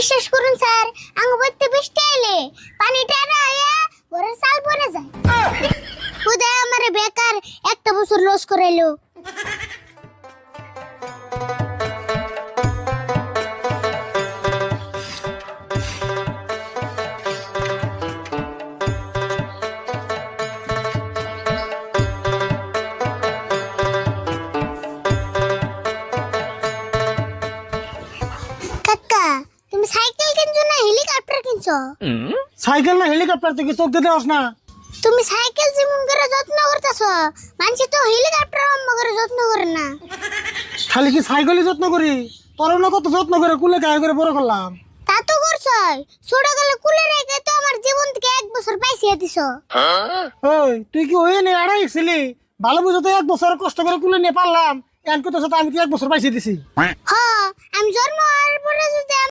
বিশ্বাস করুন স্যার, আঙ্গ বইতে বৃষ্টি এলে পানিটা আয়া ঘরের চাল পড়ে যায়। খুদা আমারে বেকার একটা বছর লস করাইলো। কাকা, তুমি সাইকেল কিনছো না হেলিকপ্টার কিনছো? সাইকেল না হেলিকপ্টার থেকে চোখ দিতে আস না। তুমি সাইকেল যেমন করে যত্ন করতেছ, মানুষ তো হেলিকপ্টার অম্ম করে যত্ন করে না। খালি কি সাইকেলই যত্ন করি, তোর না কত যত্ন করে কুলে গায়ে করে বড় করলাম। তা তো করছই, ছোটকালে কুলে রেখে তো আমার জীবন থেকে 1 বছর পাইছিয়ে দিছো। ওই তুই কি ওই নিয়ে আড়াই ছিলি? ভালো বুঝো তো 1 বছর কষ্ট করে কুলে নিয়ে পারলাম, এন কথা আমি কি 1 বছর পাইছি দিছি। হ, আমি জন্ম হওয়ার পরে যদি